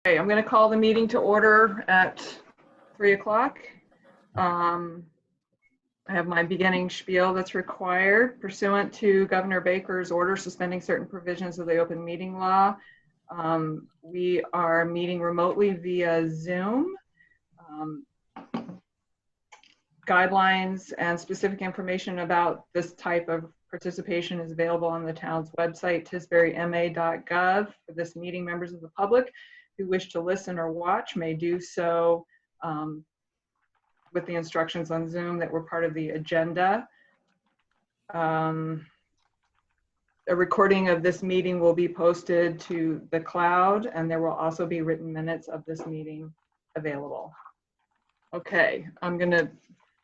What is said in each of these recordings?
Okay, I'm going to call the meeting to order at 3 o'clock. I have my beginning spiel that's required. Pursuant to Governor Baker's order suspending certain provisions of the open meeting law, we are meeting remotely via Zoom. Guidelines and specific information about this type of participation is available on the town's website, tisburyma.gov. For this meeting, members of the public who wish to listen or watch may do so with the instructions on Zoom that were part of the agenda. A recording of this meeting will be posted to the cloud, and there will also be written minutes of this meeting available. Okay, I'm gonna,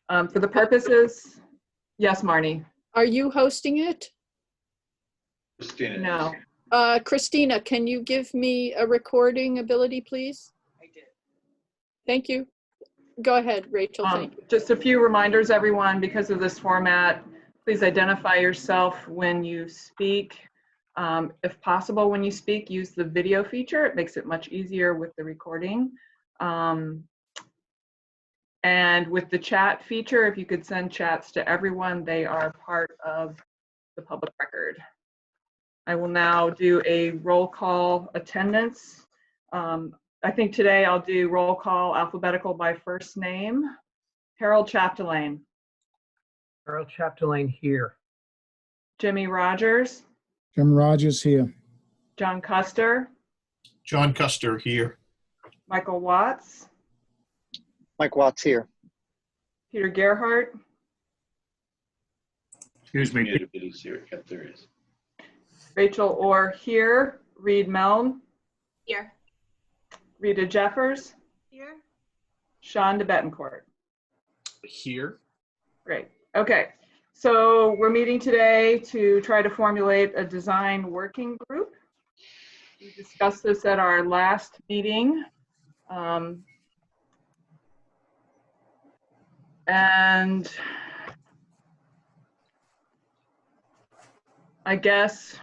for the purposes, yes, Marnie. Are you hosting it? Christina. No. Christina, can you give me a recording ability, please? I did. Thank you. Go ahead, Rachel. Thank you. Just a few reminders, everyone, because of this format, please identify yourself when you speak. If possible, when you speak, use the video feature. It makes it much easier with the recording. And with the chat feature, if you could send chats to everyone, they are part of the public record. I will now do a roll call attendance. I think today I'll do roll call alphabetical by first name. Harold Chapdelaine. Harold Chapdelaine here. Jimmy Rogers. Jim Rogers here. John Custer. John Custer here. Michael Watts. Mike Watts here. Peter Gerhardt. Excuse me. Everybody's here. Yep, there is. Rachel Orr here. Reed Meln. Here. Rita Jeffers. Here. Sean de Betancourt. Here. Great. Okay. So we're meeting today to try to formulate a design working group. We discussed this at our last meeting. And I guess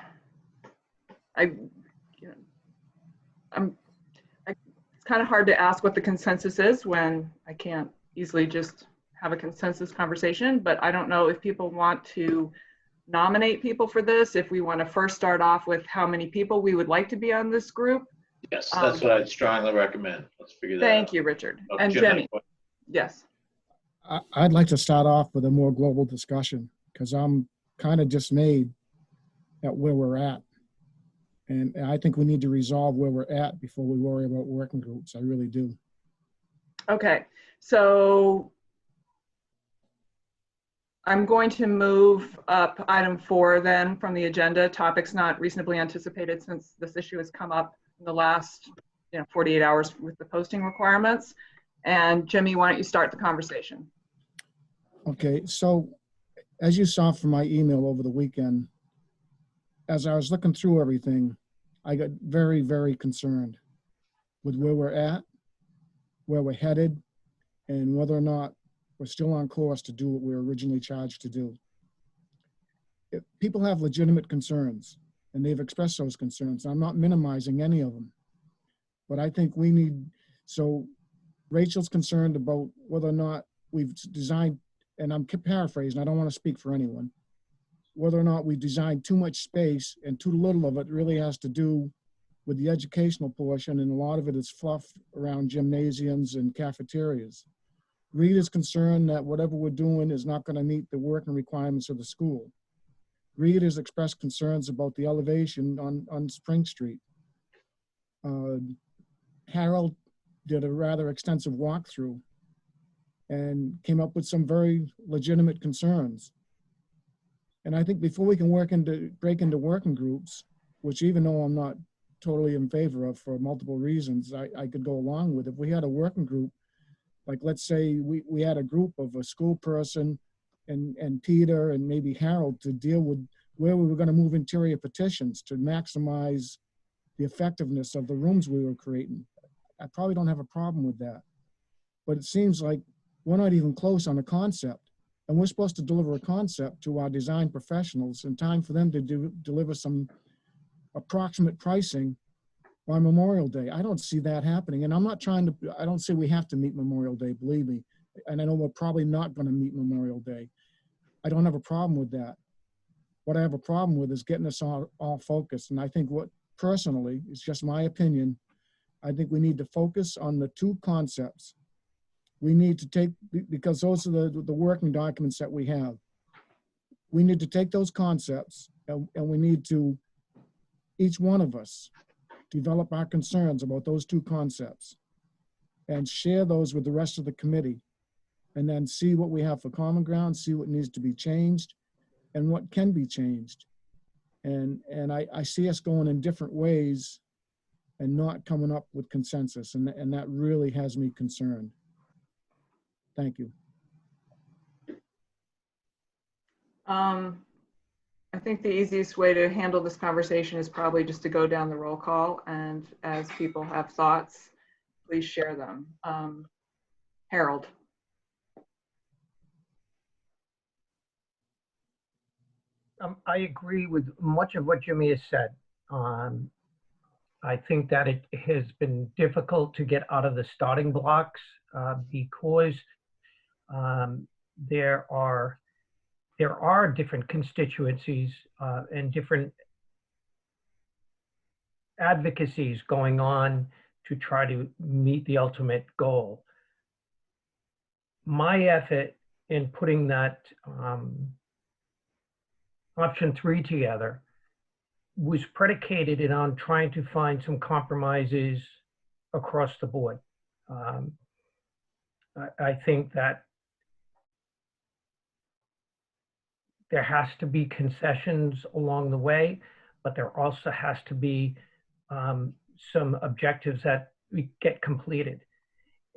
it's kind of hard to ask what the consensus is when I can't easily just have a consensus conversation, but I don't know if people want to nominate people for this, if we want to first start off with how many people we would like to be on this group. Yes, that's what I'd strongly recommend. Let's figure that out. Thank you, Richard. Oh, and Jimmy. Yes. I'd like to start off with a more global discussion because I'm kind of dismayed at where we're at. And I think we need to resolve where we're at before we worry about working groups. I really do. Okay, so I'm going to move up item 4 then from the agenda, topics not reasonably anticipated since this issue has come up in the last 48 hours with the posting requirements. And Jimmy, why don't you start the conversation? Okay, so as you saw from my email over the weekend, as I was looking through everything, I got very, very concerned with where we're at, where we're headed, and whether or not we're still on course to do what we were originally charged to do. If people have legitimate concerns, and they've expressed those concerns. I'm not minimizing any of them, but I think we need, so Rachel's concerned about whether or not we've designed, and I'm paraphrasing, I don't want to speak for anyone, whether or not we designed too much space and too little of it really has to do with the educational portion, and a lot of it is fluff around gymnasiums and cafeterias. Reed is concerned that whatever we're doing is not going to meet the working requirements of the school. Reed has expressed concerns about the elevation on Spring Street. Harold did a rather extensive walkthrough and came up with some very legitimate concerns. And I think before we can break into working groups, which even though I'm not totally in favor of for multiple reasons, I could go along with. If we had a working group, like let's say we had a group of a school person and Peter and maybe Harold to deal with where we were going to move interior petitions to maximize the effectiveness of the rooms we were creating. I probably don't have a problem with that. But it seems like we're not even close on a concept. And we're supposed to deliver a concept to our design professionals in time for them to deliver some approximate pricing by Memorial Day. I don't see that happening. And I'm not trying to, I don't say we have to meet Memorial Day, believe me. And I know we're probably not going to meet Memorial Day. I don't have a problem with that. What I have a problem with is getting us all focused. And I think what personally, it's just my opinion, I think we need to focus on the two concepts. We need to take, because those are the working documents that we have. We need to take those concepts and we need to, each one of us, develop our concerns about those two concepts and share those with the rest of the committee, and then see what we have for common ground, see what needs to be changed and what can be changed. And I see us going in different ways and not coming up with consensus. And that really has me concerned. Thank you. I think the easiest way to handle this conversation is probably just to go down the roll call, and as people have thoughts, please share them. Harold. I agree with much of what Jimmy has said. I think that it has been difficult to get out of the starting blocks because there are different constituencies and different advocacies going on to try to meet the ultimate goal. My effort in putting that option 3 together was predicated on trying to find some compromises across the board. I think that there has to be concessions along the way, but there also has to be some objectives that we get completed.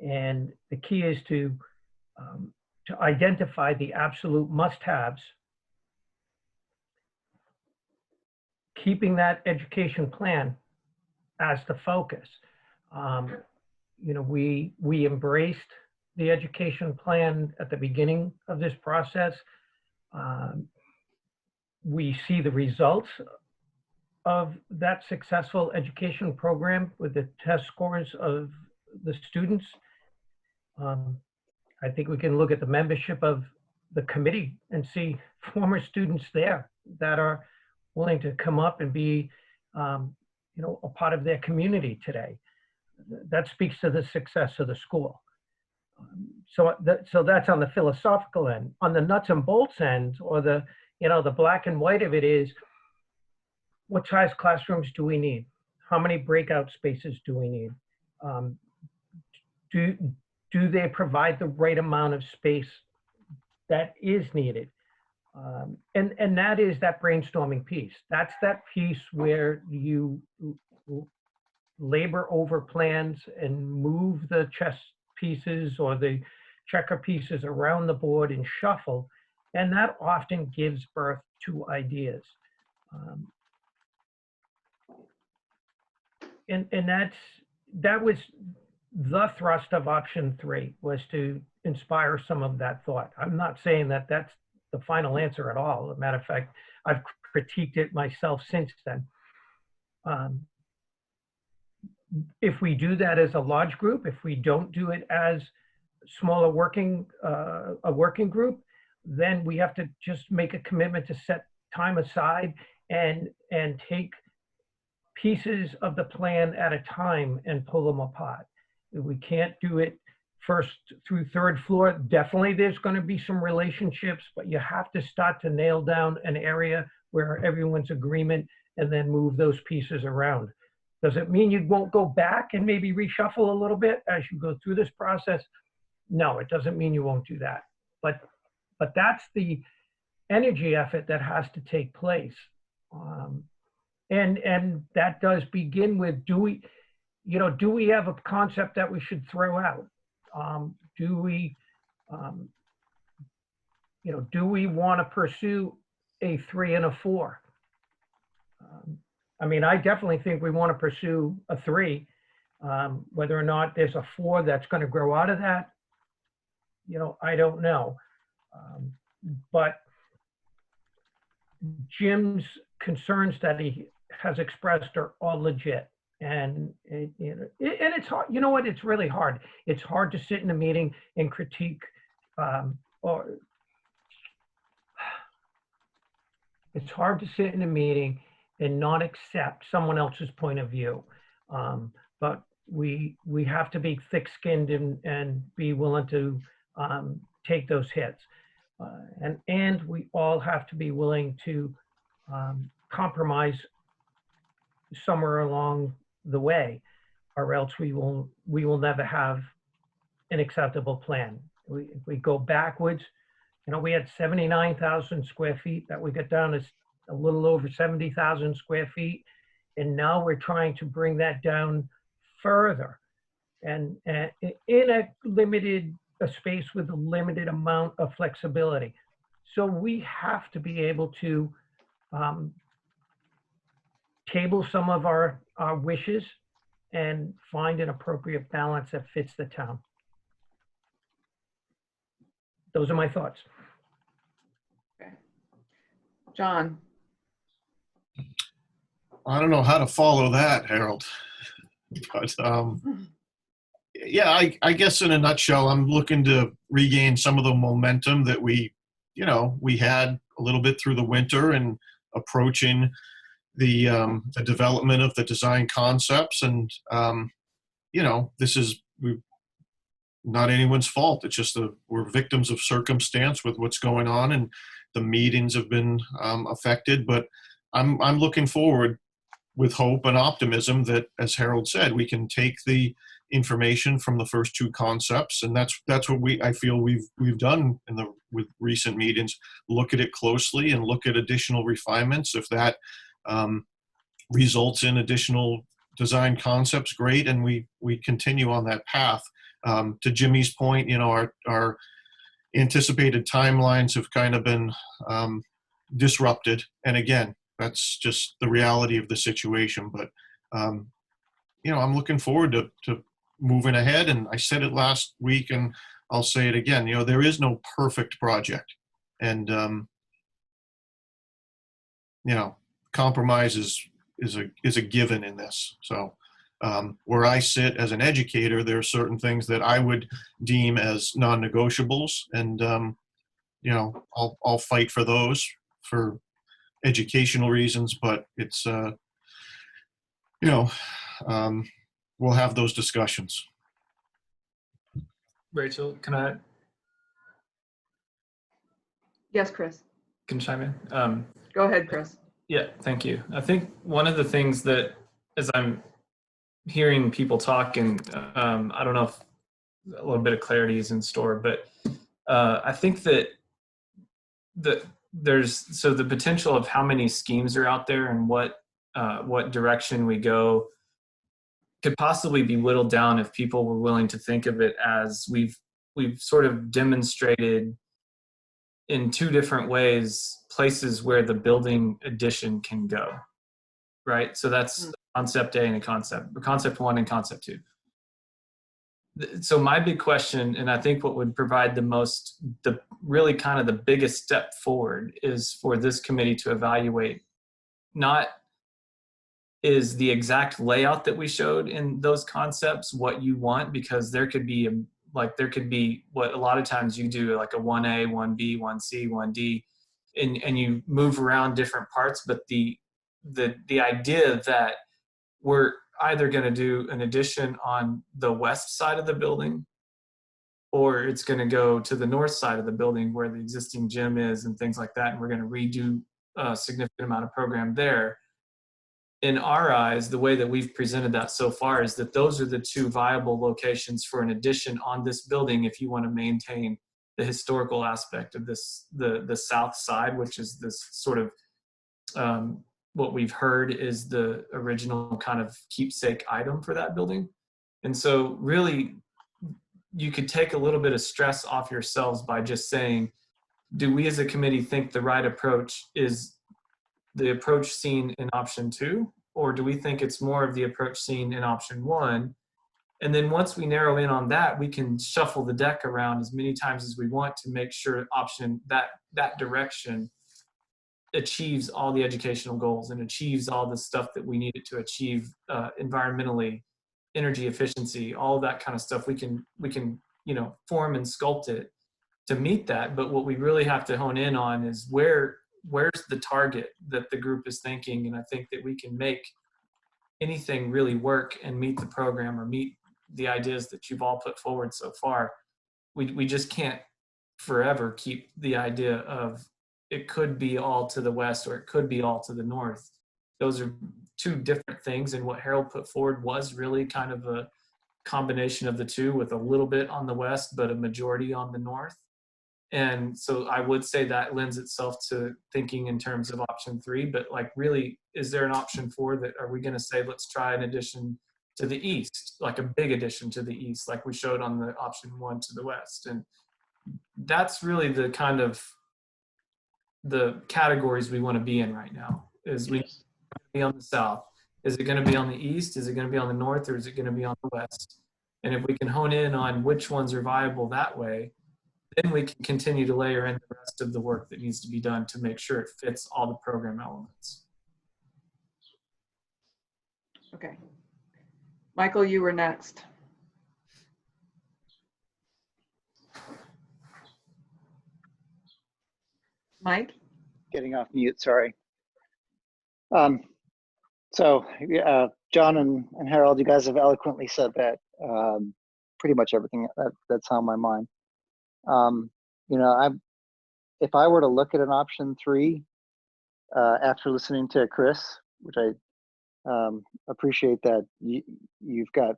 And the key is to identify the absolute must-haves, keeping that education plan as the focus. You know, we embraced the education plan at the beginning of this process. We see the results of that successful education program with the test scores of the students. I think we can look at the membership of the committee and see former students there that are willing to come up and be, you know, a part of their community today. That speaks to the success of the school. So that's on the philosophical end. On the nuts and bolts end, or the, you know, the black and white of it is, what size classrooms do we need? How many breakout spaces do we need? Do they provide the right amount of space that is needed? And that is that brainstorming piece. That's that piece where you labor over plans and move the chess pieces or the checker pieces around the board and shuffle. And that often gives birth to ideas. And that was the thrust of option 3, was to inspire some of that thought. I'm not saying that that's the final answer at all. As a matter of fact, I've critiqued it myself since then. If we do that as a large group, if we don't do it as smaller a working group, then we have to just make a commitment to set time aside and take pieces of the plan at a time and pull them apart. We can't do it first through third floor. Definitely there's going to be some relationships, but you have to start to nail down an area where everyone's agreement and then move those pieces around. Does it mean you won't go back and maybe reshuffle a little bit as you go through this process? No, it doesn't mean you won't do that. But that's the energy effort that has to take place. And that does begin with, do we have a concept that we should throw out? Do we want to pursue a 3 and a 4? I mean, I definitely think we want to pursue a 3. Whether or not there's a 4 that's going to grow out of that, I don't know. But Jim's concerns that he has expressed are all legit. And and it's hard. You know what? It's really hard. It's hard to sit in a meeting and critique, or it's hard to sit in a meeting and not accept someone else's point of view. But we have to be thick-skinned and be willing to take those hits. And we all have to be willing to compromise somewhere along the way, or else we will never have an acceptable plan. If we go backwards, you know, we had 79,000 square feet that we got down to a little over 70,000 square feet. And now we're trying to bring that down further and in a limited space with a limited amount of flexibility. So we have to be able to table some of our wishes and find an appropriate balance that fits the town. Those are my thoughts. Okay. John. I don't know how to follow that, Harold. But yeah, I guess in a nutshell, I'm looking to regain some of the momentum that we had a little bit through the winter and approaching the development of the design concepts. And, this is not anyone's fault. It's just we're victims of circumstance with what's going on, and the meetings have been affected. But I'm looking forward with hope and optimism that, as Harold said, we can take the information from the first two concepts, and that's what I feel we've done with recent meetings. Look at it closely and look at additional refinements. If that results in additional design concepts, great, and we continue on that path. To Jimmy's point, our anticipated timelines have kind of been disrupted, and again, that's just the reality of the situation. But I'm looking forward to moving ahead. And I said it last week, and I'll say it again. There is no perfect project, and compromise is a given in this. So where I sit as an educator, there are certain things that I would deem as non-negotiables, and I'll fight for those for educational reasons. But it's we'll have those discussions. Rachel, can I Yes, Chris. chime in? Go ahead, Chris. Yeah, thank you. I think one of the things that, as I'm hearing people talk, and I don't know if a little bit of clarity is in store, but I think that there's the potential of how many schemes are out there and what direction we go could possibly be whittled down if people were willing to think of it as we've sort of demonstrated in two different ways places where the building addition can go, right? So that's concept A and concept 1 and concept 2. So my big question, and I think what would provide the really kind of the biggest step forward, is for this committee to evaluate not is the exact layout that we showed in those concepts what you want, because there could be what a lot of times you do, like a 1A, 1B, 1C, 1D, and you move around different parts. But the idea that we're either going to do an addition on the west side of the building, or it's going to go to the north side of the building where the existing gym is and things like that, and we're going to redo a significant amount of program there. In our eyes, the way that we've presented that so far is that those are the two viable locations for an addition on this building if you want to maintain the historical aspect of this, the south side, which is this sort of what we've heard is the original kind of keepsake item for that building. And so really, you could take a little bit of stress off yourselves by just saying, do we as a committee think the right approach is the approach seen in option 2, or do we think it's more of the approach seen in option 1? And then once we narrow in on that, we can shuffle the deck around as many times as we want to make sure option that direction achieves all the educational goals and achieves all the stuff that we need it to achieve environmentally, energy efficiency, all of that kind of stuff. We can form and sculpt it to meet that. But what we really have to hone in on is where's the target that the group is thinking. And I think that we can make anything really work and meet the program or meet the ideas that you've all put forward so far. We just can't forever keep the idea of it could be all to the west or it could be all to the north. Those are two different things, and what Harold put forward was really kind of a combination of the two, with a little bit on the west but a majority on the north. And so I would say that lends itself to thinking in terms of option 3, but like, really, is there an option 4 that are we going to say, let's try an addition to the east, like a big addition to the east, like we showed on the option 1 to the west? And that's really the kind of the categories we want to be in right now. Is we be on the south? Is it going to be on the east? Is it going to be on the north? Or is it going to be on the west? And if we can hone in on which ones are viable that way, then we can continue to layer in the rest of the work that needs to be done to make sure it fits all the program elements. Okay. Michael, you were next. Mike? Getting off mute, sorry. John and Harold, you guys have eloquently said that pretty much everything that's on my mind. If I were to look at an option 3 after listening to Chris, which I appreciate that you've got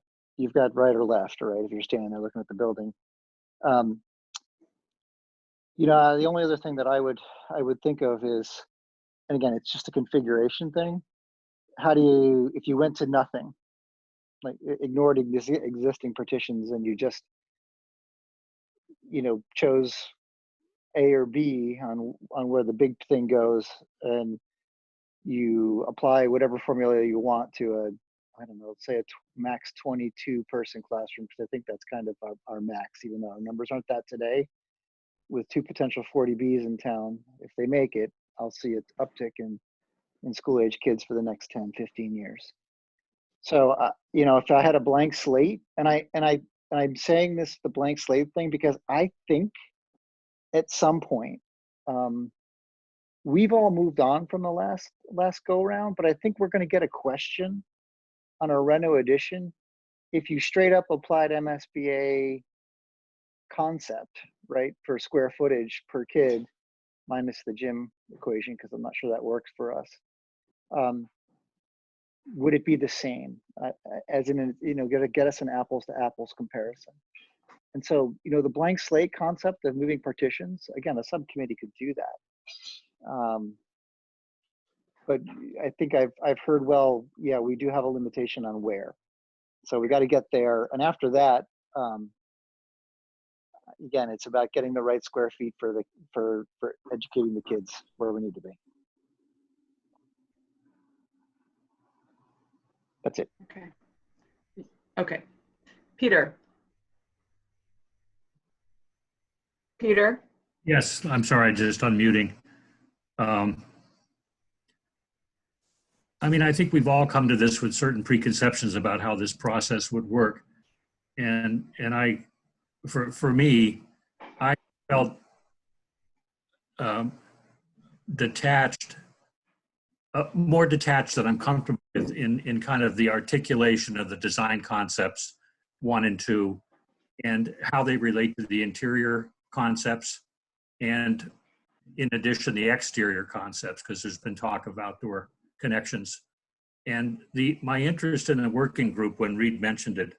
right or left, right? If you're standing there looking at the building. The only other thing that I would think of is, and again, it's just a configuration thing. How do you, if you went to nothing, like ignored existing partitions, and you just, chose A or B on where the big thing goes, and you apply whatever formula you want to say a max 22 person classroom, because I think that's kind of our max, even though our numbers aren't that today. With 2 potential 40Bs in town, if they make it, I'll see an uptick in school age kids for the next 10, 15 years. So, if I had a blank slate, and I'm saying this, the blank slate thing, because I think at some point, we've all moved on from the last go round, but I think we're going to get a question on our reno edition if you straight up applied MSBA concept, right, for square footage per kid, minus the gym equation, because I'm not sure that works for us. Would it be the same? As in, get us an apples to apples comparison. And so, the blank slate concept of moving partitions, again, a subcommittee could do that. But I think I've heard, well, yeah, we do have a limitation on where. So we got to get there. And after that, again, it's about getting the right square feet for educating the kids where we need to be. That's it. Okay. Peter? Peter? Yes, I'm sorry, just unmuting. I think we've all come to this with certain preconceptions about how this process would work. And for me, I felt detached, more detached than I'm comfortable with in kind of the articulation of the design concepts 1 and 2, and how they relate to the interior concepts, and in addition, the exterior concepts, because there's been talk of outdoor connections. And my interest in the working group, when Reed mentioned it,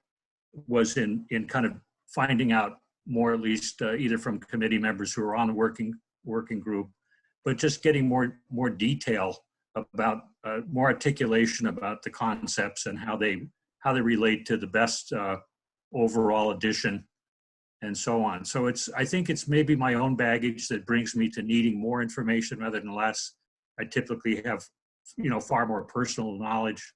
was in kind of finding out more, at least either from committee members who are on the working group, but just getting more detail about more articulation about the concepts and how they relate to the best overall addition and so on. So I think it's maybe my own baggage that brings me to needing more information rather than less. I typically have, far more personal knowledge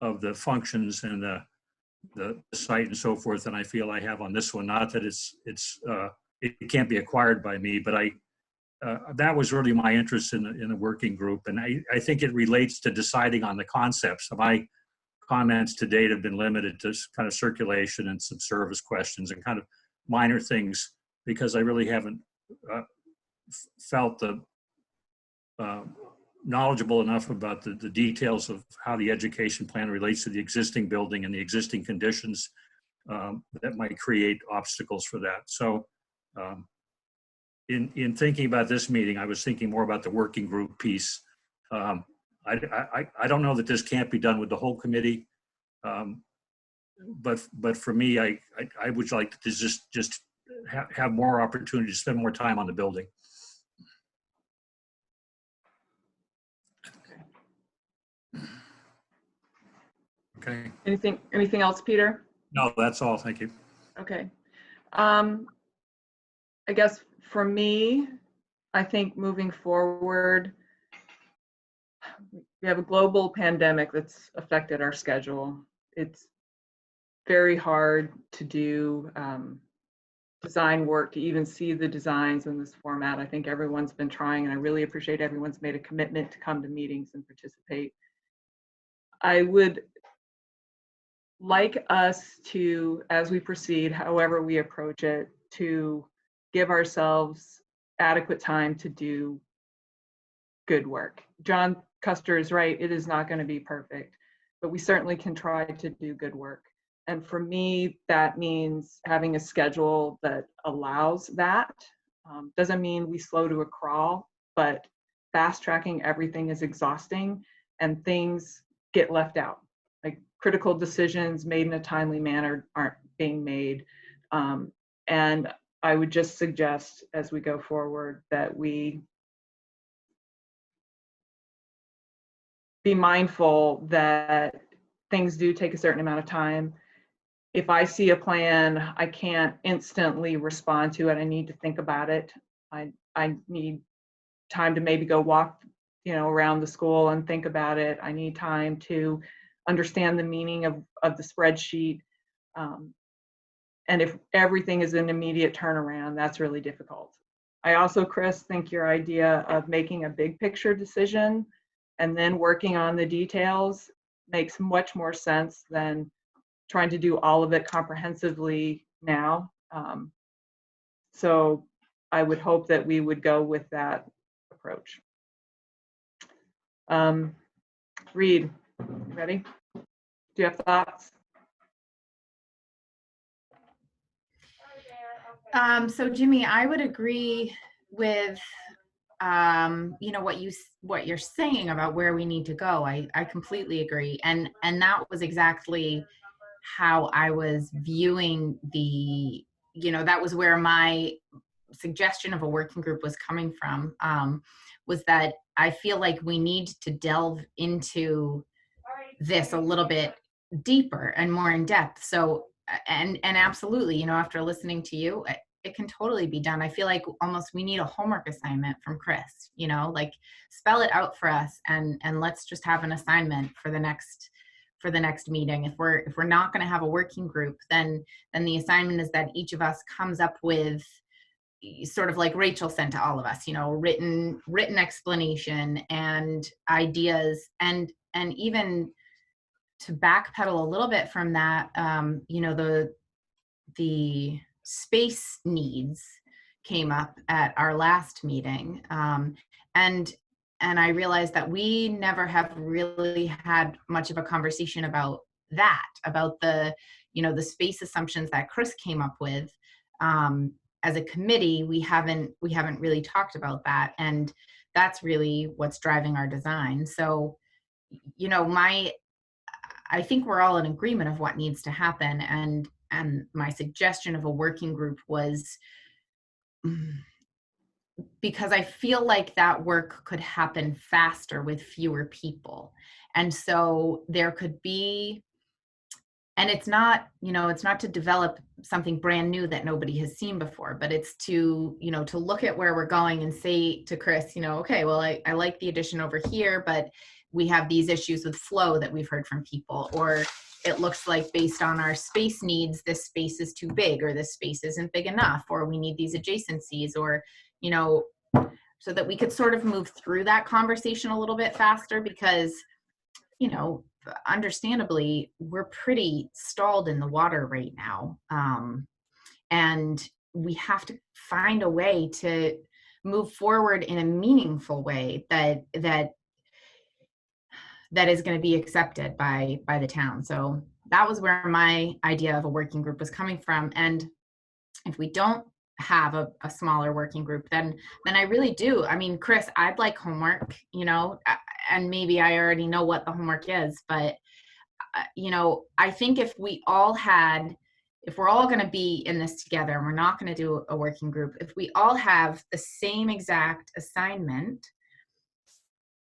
of the functions and the site and so forth than I feel I have on this one. Not that it can't be acquired by me, but that was really my interest in the working group. And I think it relates to deciding on the concepts. So my comments to date have been limited to kind of circulation and some service questions and kind of minor things, because I really haven't felt knowledgeable enough about the details of how the education plan relates to the existing building and the existing conditions that might create obstacles for that. So in thinking about this meeting, I was thinking more about the working group piece. I don't know that this can't be done with the whole committee, but for me, I would like to just have more opportunity to spend more time on the building. Okay. Anything else, Peter? No, that's all. Thank you. Okay. I guess for me, I think moving forward, we have a global pandemic that's affected our schedule. It's very hard to do design work, to even see the designs in this format. I think everyone's been trying, and I really appreciate everyone's made a commitment to come to meetings and participate. I would like us to, as we proceed, however we approach it, to give ourselves adequate time to do good work. John Custer is right, it is not going to be perfect, but we certainly can try to do good work. And for me, that means having a schedule that allows that. Doesn't mean we slow to a crawl, but fast tracking everything is exhausting and things get left out. Like critical decisions made in a timely manner aren't being made. And I would just suggest as we go forward that we be mindful that things do take a certain amount of time. If I see a plan, I can't instantly respond to it. I need to think about it. I need time to maybe go walk, around the school and think about it. I need time to understand the meaning of the spreadsheet. And if everything is an immediate turnaround, that's really difficult. I also, Chris, think your idea of making a big picture decision and then working on the details makes much more sense than trying to do all of it comprehensively now. So I would hope that we would go with that approach. Reed, you ready? Do you have thoughts? So Jimmy, I would agree with what you're saying about where we need to go. I completely agree, and that was exactly how I was viewing that was where my suggestion of a working group was coming from, was that I feel like we need to delve into this a little bit deeper and more in depth. So, and absolutely, after listening to you, it can totally be done. I feel like almost we need a homework assignment from Chris, like spell it out for us and let's just have an assignment for the next meeting. If we're not going to have a working group, then the assignment is that each of us comes up with, sort of like Rachel sent to all of us, written explanation and ideas, and even to backpedal a little bit from that, the space needs came up at our last meeting, and I realized that we never have really had much of a conversation about the space assumptions that Chris came up with. As a committee, we haven't really talked about that, and that's really what's driving our design. So, I think we're all in agreement of what needs to happen, and my suggestion of a working group was because I feel like that work could happen faster with fewer people. And so there could be, and it's not to develop something brand new that nobody has seen before, but it's to look at where we're going and say to Chris, okay, well, I like the addition over here, but we have these issues with flow that we've heard from people, or it looks like based on our space needs, this space is too big, or this space isn't big enough, or we need these adjacencies, or, so that we could sort of move through that conversation a little bit faster, because, you know, understandably, we're pretty stalled in the water right now. And we have to find a way to move forward in a meaningful way that is going to be accepted by the town. So that was where my idea of a working group was coming from. And if we don't have a smaller working group, then I really do. I mean, Chris, I'd like homework, you know, and maybe I already know what the homework is, but you know, I think if we're all going to be in this together and we're not going to do a working group, if we all have the same exact assignment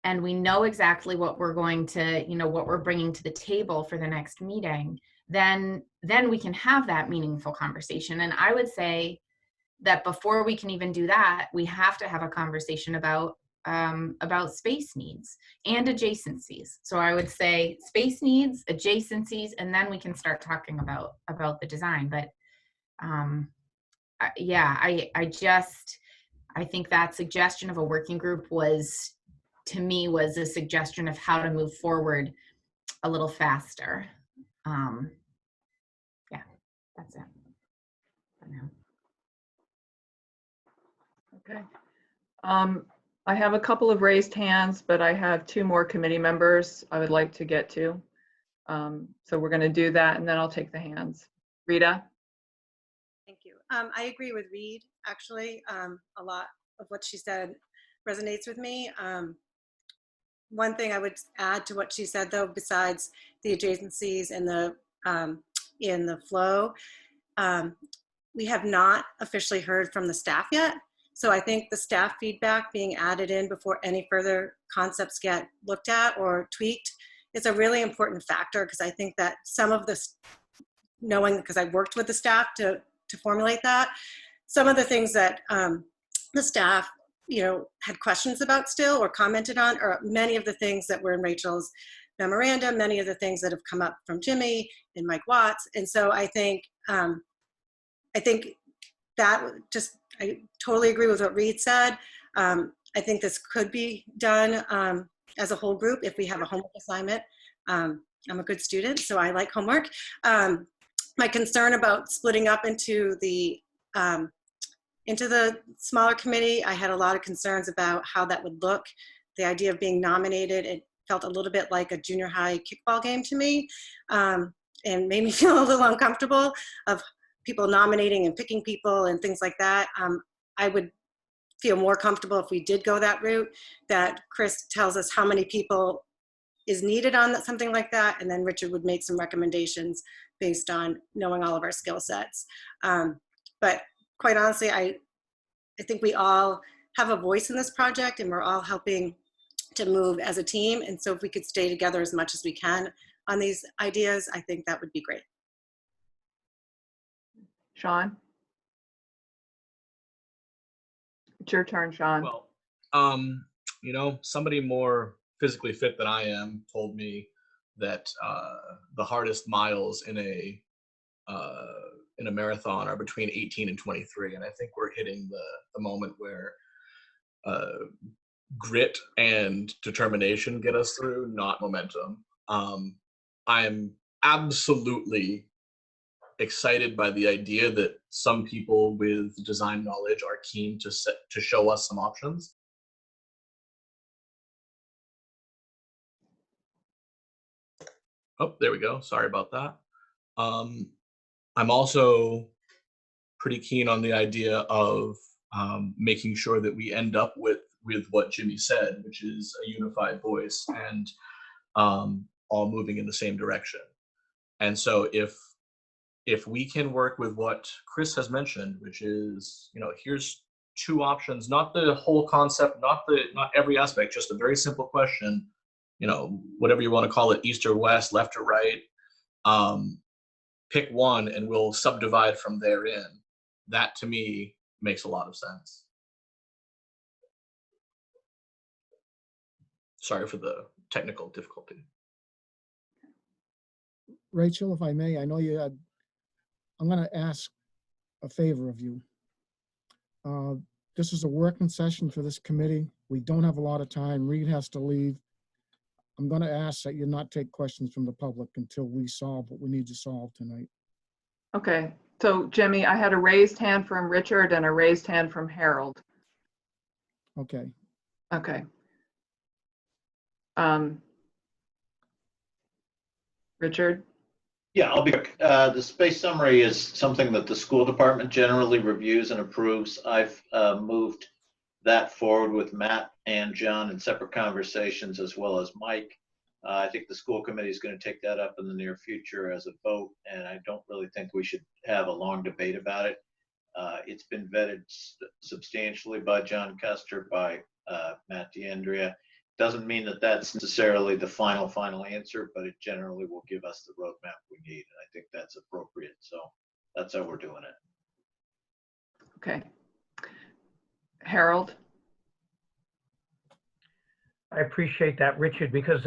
and we know exactly what we're going to, you know, what we're bringing to the table for the next meeting, then we can have that meaningful conversation. And I would say that before we can even do that, we have to have a conversation about space needs and adjacencies. So I would say space needs, adjacencies, and then we can start talking about the design. But yeah, I think that suggestion of a working group was, to me, was a suggestion of how to move forward a little faster. Yeah, that's it for now. Okay. I have a couple of raised hands, but I have 2 more committee members I would like to get to. So we're going to do that, and then I'll take the hands. Rita? Thank you. I agree with Reed, actually. A lot of what she said resonates with me. One thing I would add to what she said, though, besides the adjacencies and the in the flow, we have not officially heard from the staff yet. So I think the staff feedback being added in before any further concepts get looked at or tweaked is a really important factor, because I think that some of this, knowing, because I worked with the staff to formulate that, some of the things that the staff, you know, had questions about still or commented on, or many of the things that were in Rachel's memorandum, many of the things that have come up from Jimmy and Mike Watts. And so I think that just, I totally agree with what Reed said. I think this could be done as a whole group if we have a homework assignment. I'm a good student, so I like homework. My concern about splitting up into the smaller committee, I had a lot of concerns about how that would look. The idea of being nominated, it felt a little bit like a junior high kickball game to me, and made me feel a little uncomfortable of people nominating and picking people and things like that. I would feel more comfortable if we did go that route, that Chris tells us how many people is needed on something like that, and then Richard would make some recommendations based on knowing all of our skill sets. But quite honestly, I think we all have a voice in this project, and we're all helping to move as a team. And so if we could stay together as much as we can on these ideas, I think that would be great. Sean? It's your turn, Sean. Well, you know, somebody more physically fit than I am told me that the hardest miles in a marathon are between 18 and 23, and I think we're hitting the moment where grit and determination get us through, not momentum. I'm absolutely excited by the idea that some people with design knowledge are keen to show us some options. Oh, there we go. Sorry about that. I'm also pretty keen on the idea of making sure that we end up with what Jimmy said, which is a unified voice and all moving in the same direction. And so if we can work with what Chris has mentioned, which is, you know, here's 2 options, not the whole concept, not every aspect, just a very simple question, you know, whatever you want to call it, east or west, left or right, pick one and we'll subdivide from therein. That to me makes a lot of sense. Sorry for the technical difficulty. Rachel, if I may, I know you had, I'm going to ask a favor of you. this is a working session for this committee. We don't have a lot of time. Reed has to leave. I'm going to ask that you not take questions from the public until we solve what we need to solve tonight. Okay, so Jimmy, I had a raised hand from Richard and a raised hand from Harold. Okay. Okay. Richard? Yeah, I'll be quick. The space summary is something that the school department generally reviews and approves. I've moved that forward with Matt and John in separate conversations, as well as Mike. I think the school committee is going to take that up in the near future as a vote, and I don't really think we should have a long debate about it. It's been vetted substantially by John Custer, by Matt DeAndrea. Doesn't mean that that's necessarily the final answer, but it generally will give us the roadmap we need, and I think that's appropriate. So that's how we're doing it. Okay. Harold? I appreciate that, Richard, because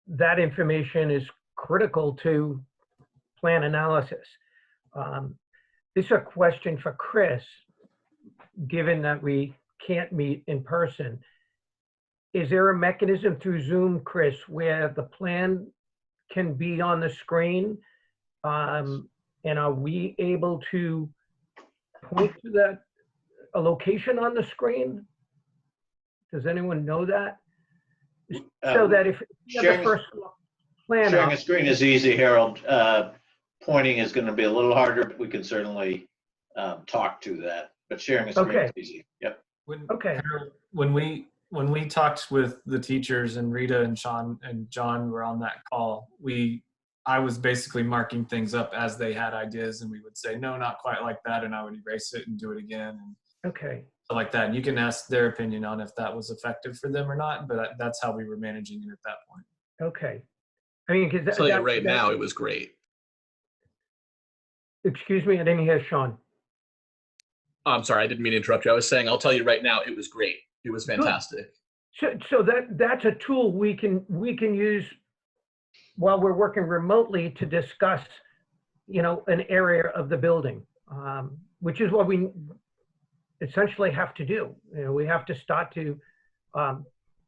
that information is critical to plan analysis. This is a question for Chris, given that we can't meet in person. Is there a mechanism through Zoom, Chris, where the plan can be on the screen? And are we able to point to a location on the screen? Does anyone know that? So that if you have the first plan sharing up, a screen is easy, Harold. Pointing is going to be a little harder, but we can certainly talk to that. But sharing a screen is easy. Yep. When we talked with the teachers, and Rita and Sean and John were on that call, I was basically marking things up as they had ideas, and we would say, no, not quite like that, and I would erase it and do it again. And like that. And you can ask their opinion on if that was effective for them or not, but that's how we were managing it at that point. Okay. I mean, because right now it was great. Excuse me, I didn't hear Sean. Oh, I'm sorry, I didn't mean to interrupt you. I was saying, I'll tell you right now, it was great. It was fantastic. So that's a tool we can use while we're working remotely to discuss, an area of the building, which is what we essentially have to do. We have to start to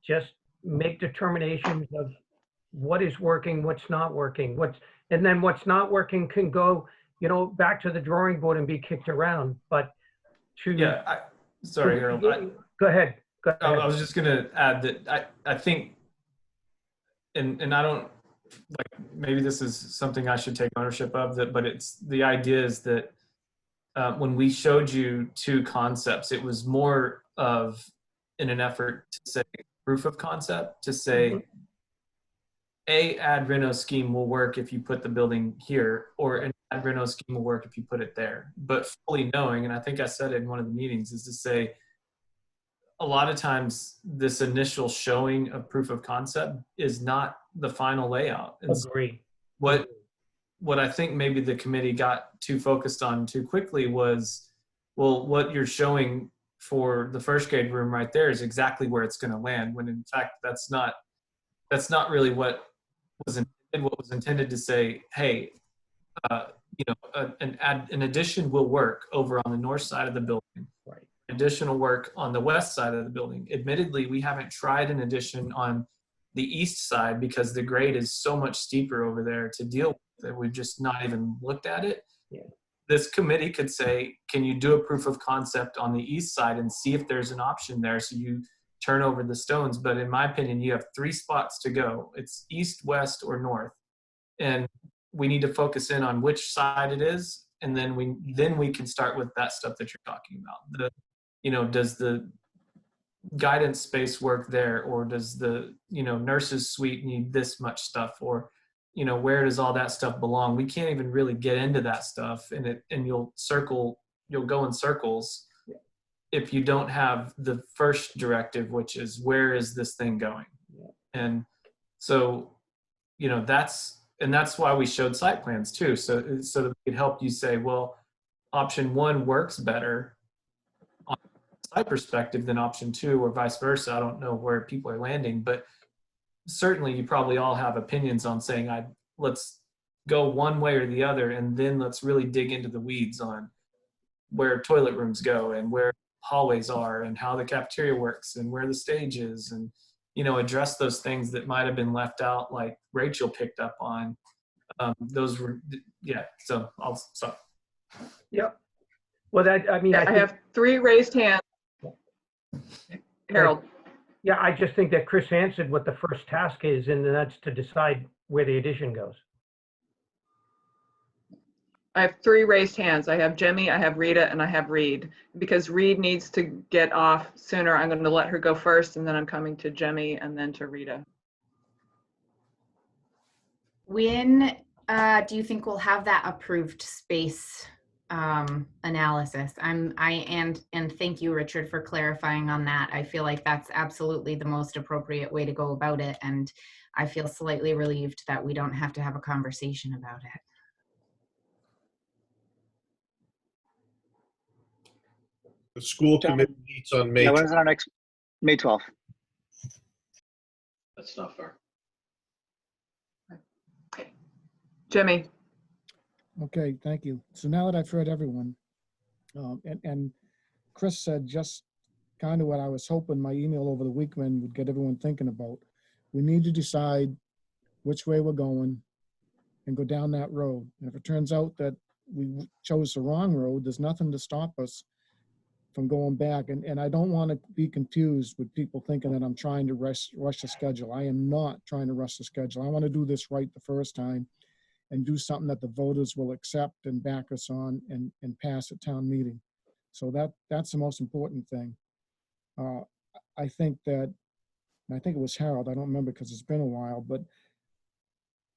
just make determinations of what is working, what's not working, and then what's not working can go, back to the drawing board and be kicked around. But sorry, Harold. Go ahead. I was just going to add that I think, and I don't, maybe this is something I should take ownership of, but it's the idea is that when we showed you two concepts, it was more of in an effort to say proof of concept, to say a ad reno scheme will work if you put the building here, or an ad reno scheme will work if you put it there. But fully knowing, and I think I said it in one of the meetings, is to say a lot of times this initial showing of proof of concept is not the final layout. Agree. What I think maybe the committee got too focused on too quickly was, well, what you're showing for the first grade room right there is exactly where it's going to land, when in fact that's not really what was intended. What was intended to say, hey, an addition will work over on the north side of the building. Right. Additional work on the west side of the building. Admittedly, we haven't tried an addition on the east side because the grade is so much steeper over there to deal with that we've just not even looked at it. Yeah. This committee could say, can you do a proof of concept on the east side and see if there's an option there, so you turn over the stones. But in my opinion, you have 3 spots to go. It's east, west, or north. And we need to focus in on which side it is. And then we can start with that stuff that you're talking about. Does the guidance space work there, or does the nurses suite need this much stuff, or where does all that stuff belong? We can't even really get into that stuff, and you'll go in circles if you don't have the first directive, which is, where is this thing going? And so that's why we showed site plans too, so that we could help you say, well, option 1 works better on a site perspective than option 2, or vice versa. I don't know where people are landing, but certainly you probably all have opinions on saying, let's go one way or the other, and then let's really dig into the weeds on where toilet rooms go and where hallways are and how the cafeteria works and where the stage is, and, you know, address those things that might have been left out, like Rachel picked up on. Those were, yeah, so I'll stop. Yep. Well, that, I mean, I think, have 3 raised hands. Harold. yeah, I just think that Chris answered what the first task is, and that's to decide where the addition goes. I have 3 raised hands. I have Jimmy, I have Rita, and I have Reed. Because Reed needs to get off sooner, I'm going to let her go first, and then I'm coming to Jimmy and then to Rita. When do you think we'll have that approved space analysis? And thank you, Richard, for clarifying on that. I feel like that's absolutely the most appropriate way to go about it, and I feel slightly relieved that we don't have to have a conversation about it. The school committee meets on May. Yeah, when's our next? May 12th. That's not fair. Jimmy. Okay, thank you. So now that I've heard everyone, and Chris said just kind of what I was hoping my email over the weekend would get everyone thinking about. We need to decide which way we're going and go down that road. And if it turns out that we chose the wrong road, there's nothing to stop us from going back. And I don't want to be confused with people thinking that I'm trying to rush the schedule. I am not trying to rush the schedule. I want to do this right the first time and do something that the voters will accept and back us on and pass at town meeting. So that's the most important thing. I think that, and I think it was Harold, I don't remember because it's been a while, but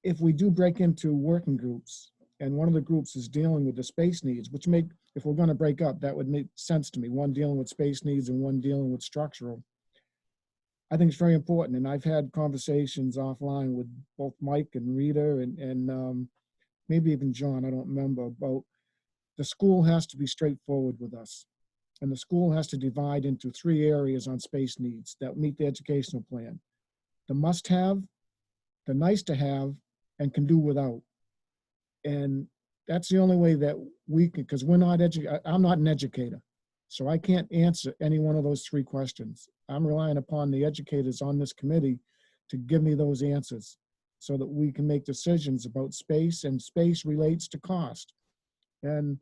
if we do break into working groups and one of the groups is dealing with the space needs, which if we're going to break up, that would make sense to me. One dealing with space needs and one dealing with structural. I think it's very important. And I've had conversations offline with both Mike and Rita and maybe even John, I don't remember, about the school has to be straightforward with us. And the school has to divide into 3 areas on space needs that meet the educational plan. The must have, the nice to have, and can do without. And that's the only way that we can, because I'm not an educator. So I can't answer any one of those 3 questions. I'm relying upon the educators on this committee to give me those answers so that we can make decisions about space, and space relates to cost. And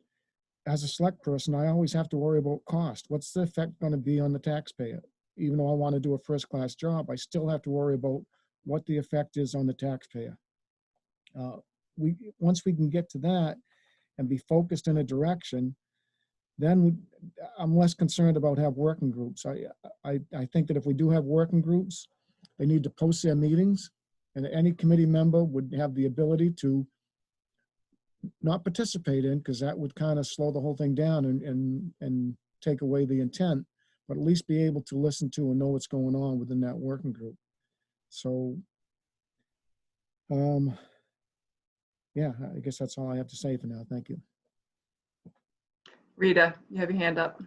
as a select person, I always have to worry about cost. What's the effect going to be on the taxpayer? Even though I want to do a first-class job, I still have to worry about what the effect is on the taxpayer. Once we can get to that and be focused in a direction, then I'm less concerned about have working groups. I think that if we do have working groups, they need to post their meetings, and any committee member would have the ability to not participate in, because that would kind of slow the whole thing down and take away the intent, but at least be able to listen to and know what's going on within that working group. So, yeah, I guess that's all I have to say for now. Thank you. Rita, you have your hand up.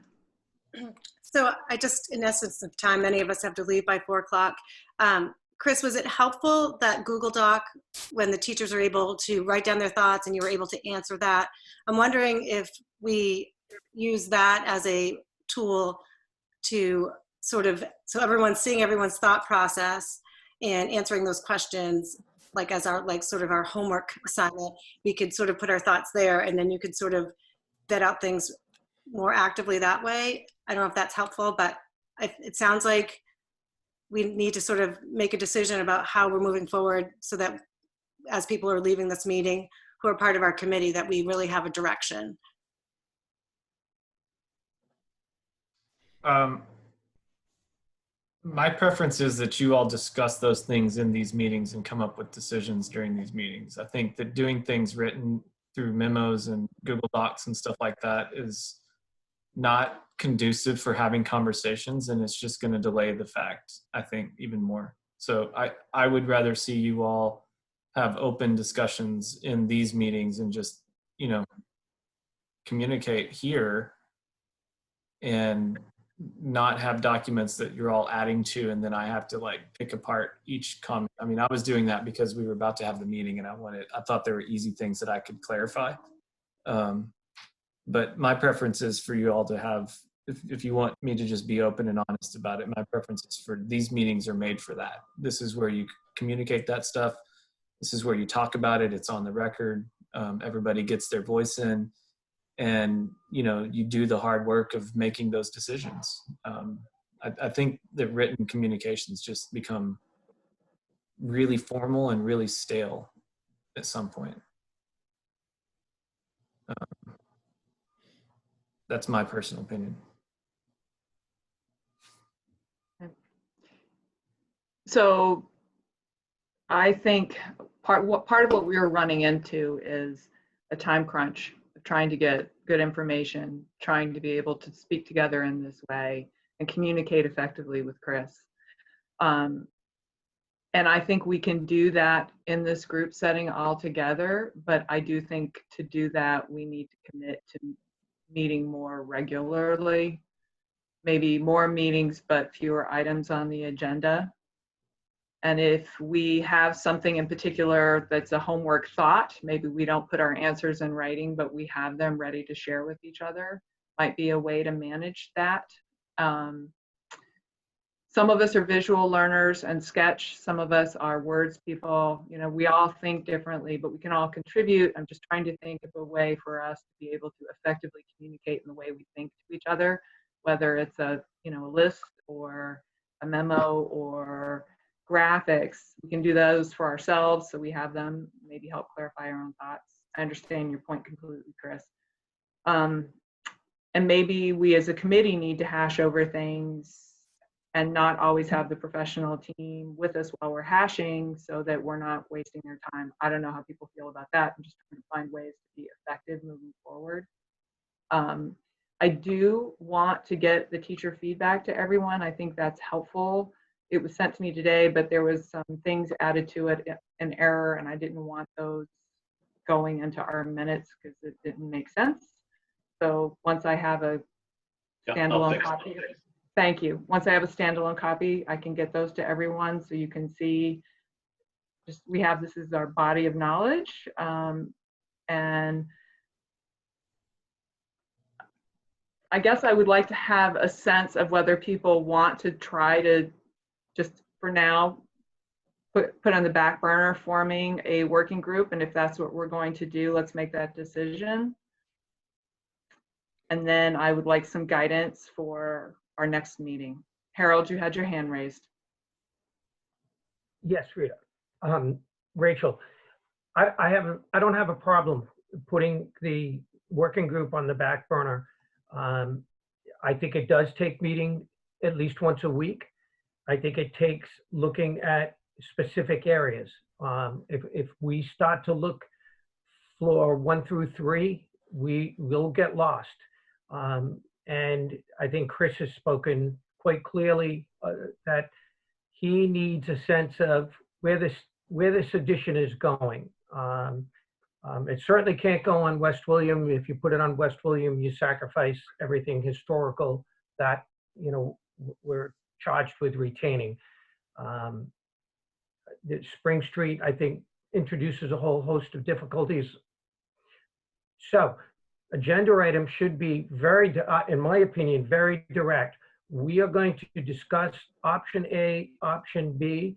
So I just, in essence of time, many of us have to leave by 4 o'clock. Chris, was it helpful that Google Doc, when the teachers are able to write down their thoughts and you were able to answer that? I'm wondering if we use that as a tool to sort of, so everyone's seeing everyone's thought process and answering those questions, like as our, like sort of our homework assignment, we could sort of put our thoughts there, and then you could sort of vet out things more actively that way. I don't know if that's helpful, but it sounds like we need to sort of make a decision about how we're moving forward, so that as people are leaving this meeting who are part of our committee, that we really have a direction. My preference is that you all discuss those things in these meetings and come up with decisions during these meetings. I think that doing things written through memos and Google Docs and stuff like that is not conducive for having conversations, and it's just going to delay the fact, I think, even more. So I would rather see you all have open discussions in these meetings and just, you know, communicate here and not have documents that you're all adding to, and then I have to like pick apart each comment. I mean, I was doing that because we were about to have the meeting and I thought there were easy things that I could clarify. But my preference is for you all to have if you want me to just be open and honest about it, my preference is for these meetings are made for that. This is where you communicate that stuff. This is where you talk about it. It's on the record. Everybody gets their voice in, and you do the hard work of making those decisions. I think that written communications just become really formal and really stale at some point. That's my personal opinion. So I think part of what we were running into is a time crunch of trying to get good information, trying to be able to speak together in this way and communicate effectively with Chris. And I think we can do that in this group setting all together, but I do think to do that, we need to commit to meeting more regularly, maybe more meetings, but fewer items on the agenda. And if we have something in particular that's a homework thought, maybe we don't put our answers in writing, but we have them ready to share with each other, might be a way to manage that. Some of us are visual learners and sketch. Some of us are words people. We all think differently, but we can all contribute. I'm just trying to think of a way for us to be able to effectively communicate in the way we think to each other, whether it's a list or a memo or graphics. We can do those for ourselves so we have them, maybe help clarify our own thoughts. I understand your point completely, Chris. And maybe we as a committee need to hash over things and not always have the professional team with us while we're hashing so that we're not wasting their time. I don't know how people feel about that. I'm just trying to find ways to be effective moving forward. I do want to get the teacher feedback to everyone. I think that's helpful. It was sent to me today, but there was some things added to it, an error, and I didn't want those going into our minutes because it didn't make sense. So once I have a standalone copy, thank you. Once I have a standalone copy, I can get those to everyone so you can see, just we have this as our body of knowledge. And I guess I would like to have a sense of whether people want to try to just for now put on the back burner forming a working group, and if that's what we're going to do, let's make that decision. And then I would like some guidance for our next meeting. Harold, you had your hand raised. Yes, Rita. Rachel, I don't have a problem putting the working group on the back burner. I think it does take meeting at least once a week. I think it takes looking at specific areas. If we start to look floor 1 through 3, we will get lost. And I think Chris has spoken quite clearly that he needs a sense of where this addition is going. It certainly can't go on West William. If you put it on West William, you sacrifice everything historical that we're charged with retaining. Spring Street, I think, introduces a whole host of difficulties. So agenda item should be very, in my opinion, very direct. We are going to discuss option A, option B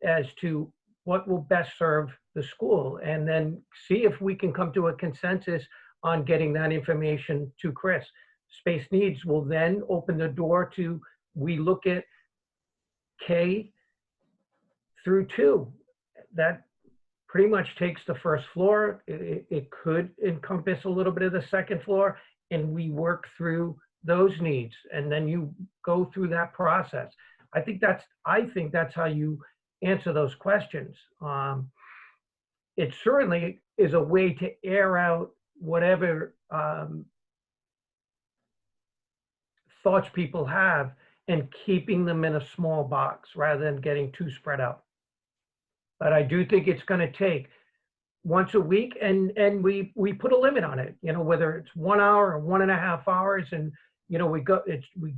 as to what will best serve the school, and then see if we can come to a consensus on getting that information to Chris. Space needs will then open the door to, we look at K through 2. That pretty much takes the first floor. It could encompass a little bit of the second floor, and we work through those needs, and then you go through that process. I think that's how you answer those questions. It certainly is a way to air out whatever thoughts people have and keeping them in a small box rather than getting too spread out. But I do think it's going to take once a week, and we put a limit on it, whether it's 1 hour or 1.5 hours, and we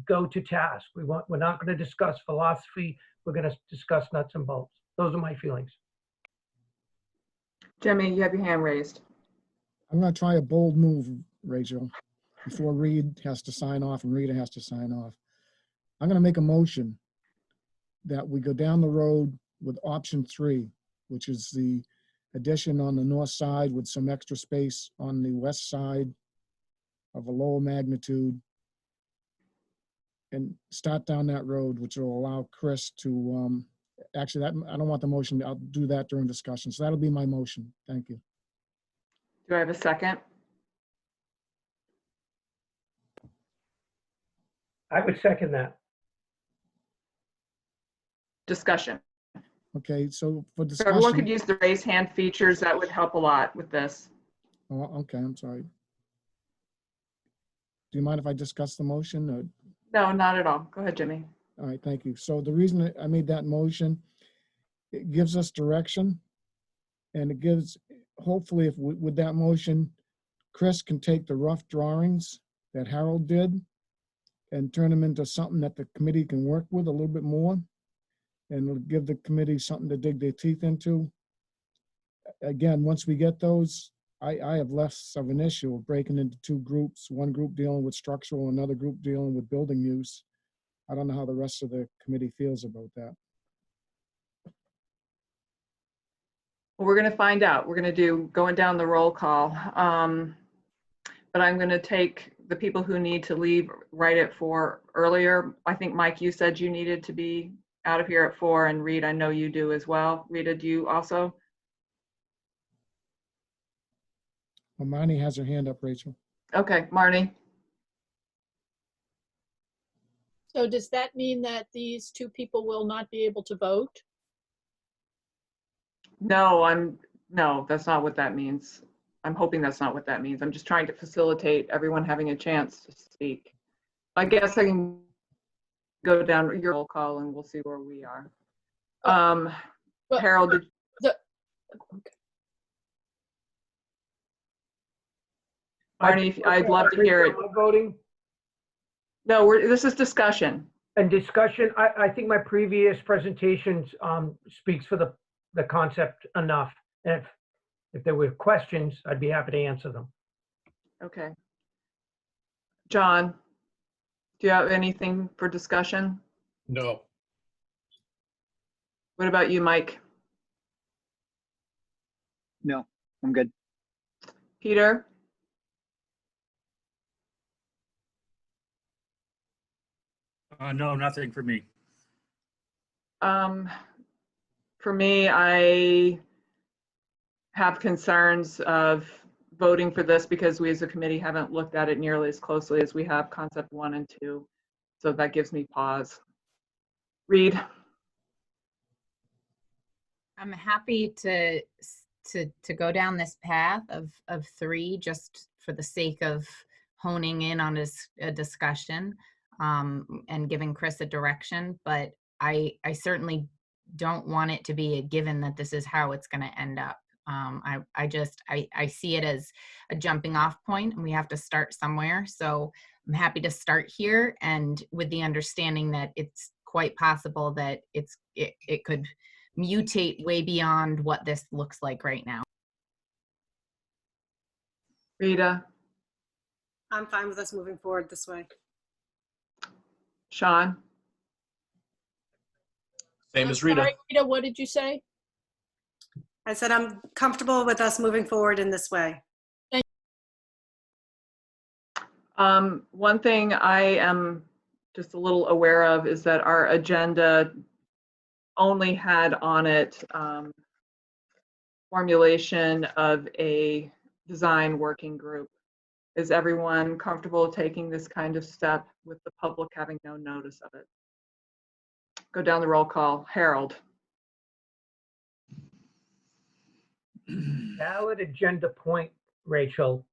go to task. We're not going to discuss philosophy. We're going to discuss nuts and bolts. Those are my feelings. Jimmy, you have your hand raised. I'm going to try a bold move, Rachel. before Reed has to sign off and Rita has to sign off. I'm gonna make a motion that we go down the road with option 3, which is the addition on the north side with some extra space on the west side of a lower magnitude, and start down that road, which will allow Chris to, actually, that I don't want the motion. I'll do that during discussion. So that'll be my motion. Thank you. Do I have a second? I would second that. Discussion. Okay, so for If everyone could discussion. use the raise hand features, that would help a lot with this. Oh, okay, I'm sorry. Do you mind if I discuss the motion? Or? No, not at all. Go ahead, Jimmy. All right, thank you. So the reason that I made that motion, it gives us direction, and it gives, hopefully, if with that motion, Chris can take the rough drawings that Harold did and turn them into something that the committee can work with a little bit more, and it'll give the committee something to dig their teeth into. Again, once we get those, I have less of an issue of breaking into 2 groups, one group dealing with structural, another group dealing with building use. I don't know how the rest of the committee feels about that. Well, we're going to find out. We're going to do going down the roll call. But I'm going to take the people who need to leave right at 4 earlier. I think, Mike, you said you needed to be out of here at 4, and Reed, I know you do as well. Rita, do you also? Well, Marnie has her hand up, Rachel. Okay, Marnie. So does that mean that these 2 people will not be able to vote? No, no, that's not what that means. I'm hoping that's not what that means. I'm just trying to facilitate everyone having a chance to speak. I guess I can go down your roll call and we'll see where we are. Well, Harold, did, okay. Marnie, I'd love to hear it. Voting No, this is discussion. and discussion. I think my previous presentations speaks for the concept enough. And if there were questions, I'd be happy to answer them. Okay. John, do you have anything for discussion? No. What about you, Mike? No, I'm good. Peter? No, nothing for me. For me, I have concerns of voting for this because we as a committee haven't looked at it nearly as closely as we have concept 1 and 2. So that gives me pause. Reed? I'm happy to go down this path of 3 just for the sake of honing in on a discussion and giving Chris a direction. But I certainly don't want it to be a given that this is how it's going to end up. I see it as a jumping off point, and we have to start somewhere. So I'm happy to start here, and with the understanding that it's quite possible that it could mutate way beyond what this looks like right now. Rita? I'm fine with us moving forward this way. Sean? Same as Rita. Sorry, Rita, what did you say? I said I'm comfortable with us moving forward in this way. One thing I am just a little aware of is that our agenda only had on it formulation of a design working group. Is everyone comfortable taking this kind of step with the public having no notice of it? Go down the roll call. Harold? Valid agenda point, Rachel.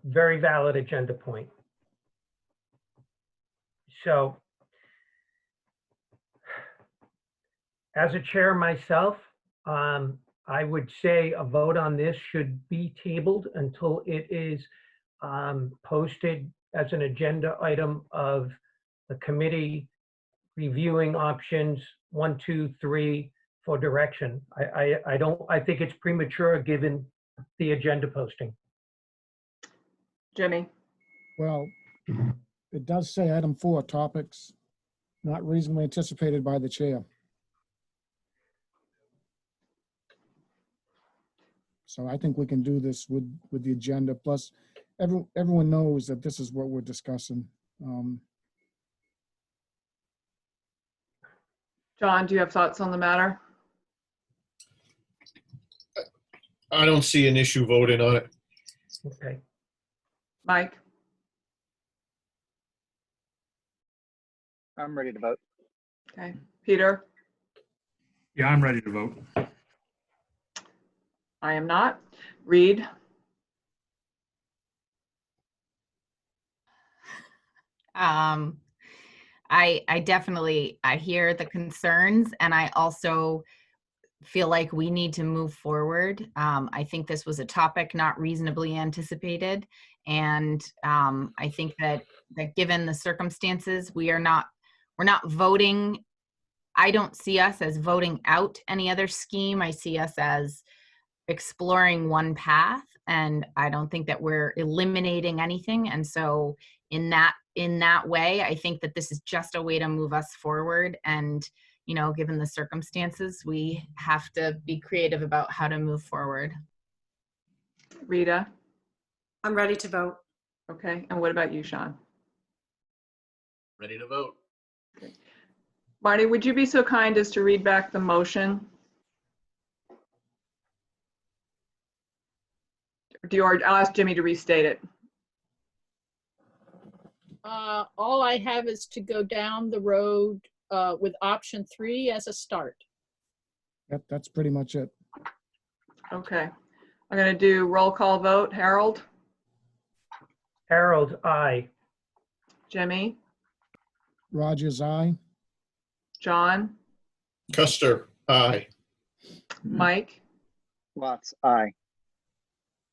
Very valid agenda point. So, as a chair myself, I would say a vote on this should be tabled until it is posted as an agenda item of the committee reviewing options 1, 2, 3 for direction. I think it's premature given the agenda posting. Jimmy? Well, it does say item 4, topics not reasonably anticipated by the chair. So I think we can do this with the agenda. Plus, everyone knows that this is what we're discussing. John, do you have thoughts on the matter? I don't see an issue voting on it. Okay. Mike? I'm ready to vote. Okay. Peter? Yeah, I'm ready to vote. I am not. Reed? I definitely, I hear the concerns, and I also feel like we need to move forward. I think this was a topic not reasonably anticipated. And I think that given the circumstances, we're not voting. I don't see us as voting out any other scheme. I see us as exploring one path, and I don't think that we're eliminating anything. And so in that way, I think that this is just a way to move us forward. And, you know, given the circumstances, we have to be creative about how to move forward. Rita? I'm ready to vote. Okay. And what about you, Sean? Ready to vote. Marty, would you be so kind as to read back the motion? I'll ask Jimmy to restate it. All I have is to go down the road with option 3 as a start. That's pretty much it. Okay. I'm going to do roll call vote. Harold? Harold, aye. Jimmy? Rogers, aye. John? Custer, aye. Mike? Watts, aye.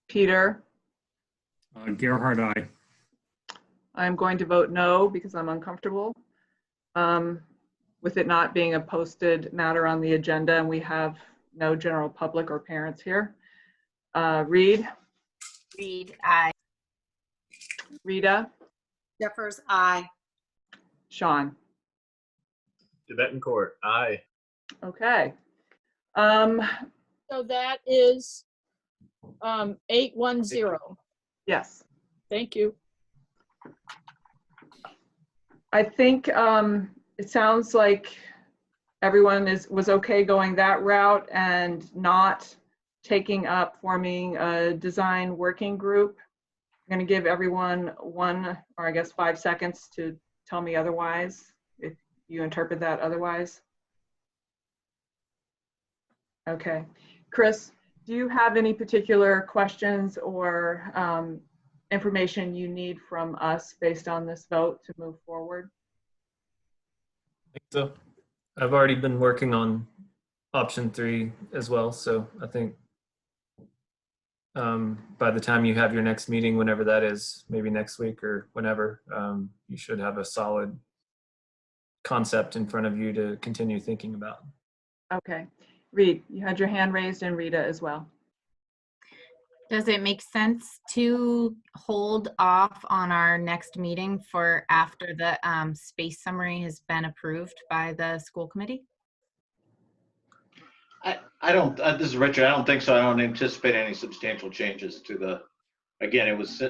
Peter? Gerhard, aye. I'm going to vote no because I'm uncomfortable with it not being a posted matter on the agenda, and we have no general public or parents here. Reed? Reed, aye. Rita? Jeffers, aye. Sean? Betancourt, aye. Okay. So that is 810. Yes. Thank you. I think it sounds like everyone was okay going that route and not taking up forming a design working group. I'm going to give everyone 1 or I guess 5 seconds to tell me otherwise, if you interpret that otherwise. Okay. Chris, do you have any particular questions or information you need from us based on this vote to move forward? I think so. I've already been working on option 3 as well, so I think by the time you have your next meeting, whenever that is, maybe next week or whenever, you should have a solid concept in front of you to continue thinking about. Okay. Reed, you had your hand raised, and Rita as well. Does it make sense to hold off on our next meeting for after the space summary has been approved by the school committee? I don't, this is Richard, I don't think so. I don't anticipate any substantial changes to the, again, it was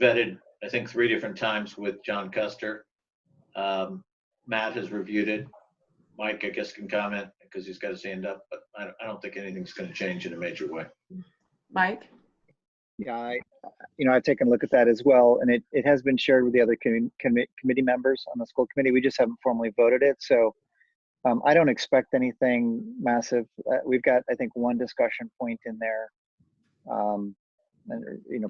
vetted, I think 3 different times with John Custer. Matt has reviewed it. Mike, I guess, can comment because he's got his hand up, but I don't think anything's going to change in a major way. Mike? Yeah, I've taken a look at that as well, and it has been shared with the other committee members on the school committee. We just haven't formally voted it, so I don't expect anything massive. We've got, I think, 1 discussion point in there, and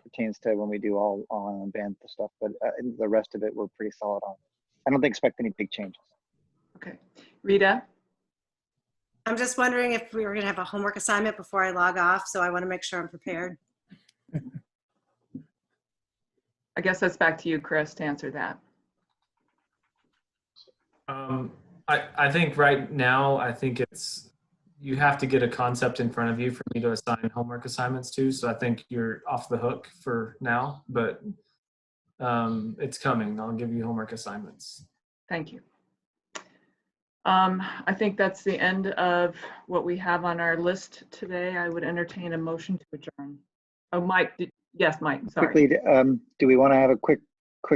pertains to when we do all on band stuff. But the rest of it, we're pretty solid on. I don't expect any big changes. Okay. Rita? I'm just wondering if we were going to have a homework assignment before I log off, so I want to make sure I'm prepared. I guess that's back to you, Chris, to answer that. I think right now, I think it's you have to get a concept in front of you for me to assign homework assignments to. So I think you're off the hook for now, but it's coming. I'll give you homework assignments. Thank you. I think that's the end of what we have on our list today. I would entertain a motion to adjourn. Oh, Mike, yes, Mike, sorry. Quickly, do we want to have a quick,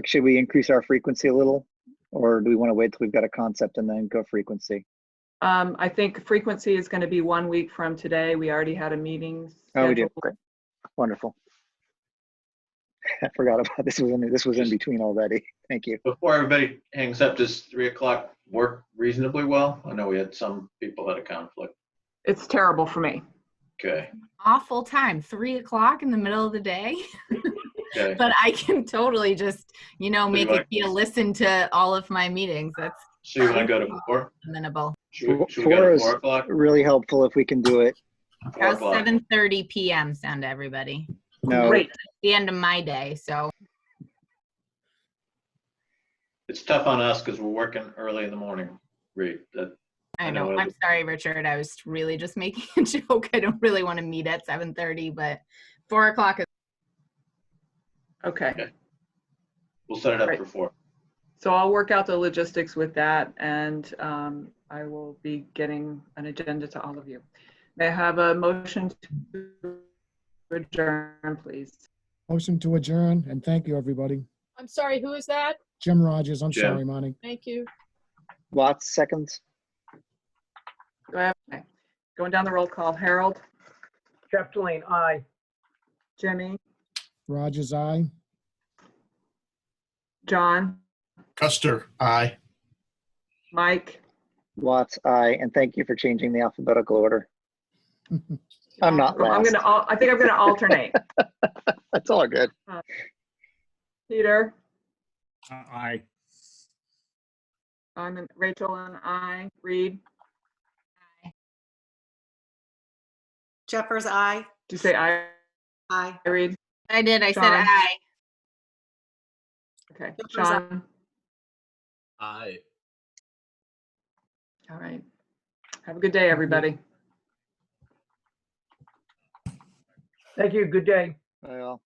should we increase our frequency a little? Or do we want to wait till we've got a concept and then go frequency? I think frequency is going to be 1 week from today. We already had a meeting Oh, we do. scheduled. Great. Wonderful. I forgot about this. This was in between already. Thank you. Before everybody hangs up, does 3 o'clock work reasonably well? I know we had some people at a conflict. It's terrible for me. Okay. Awful time, 3 o'clock in the middle of the day. Okay. But I can totally just, you know, make it be a listen to all of my meetings. That's So you want to go to 4? amenable. Should we go 4 to is 4 o'clock? really helpful if we can do it. 4 How's o'clock. 7:30 p.m. sound to everybody? No, Great. The end of my day, so. It's tough on us because we're working early in the morning, Reed. I know know. it I'm is. sorry, Richard. I was really just making a joke. I don't really want to meet at 7:30, but 4 o'clock is. Okay. We'll set it up Right. for 4. So I'll work out the logistics with that, and I will be getting an agenda to all of you. May I have a motion to adjourn, please? Motion to adjourn, and thank you, everybody. I'm sorry, who is that? Jim Rogers, I'm Jim. sorry, Monty. Thank you. Watts, seconds. Go ahead. Okay. Going down the roll call. Harold, Jeff Delane, aye. Jimmy, Rogers, aye. John, Custer, aye. Mike, Watts, aye. And thank you for changing the alphabetical order. I'm not last. I think I'm gonna alternate. That's all good. Peter, Aye. Rachel and I, Reed. Jeffers, aye. Did you say I, Aye. Reed? I did. I said Sean. aye. Okay, Jeffers, aye. Sean. Aye. All right. Have a good day, everybody. Thank you. Good day. Bye all.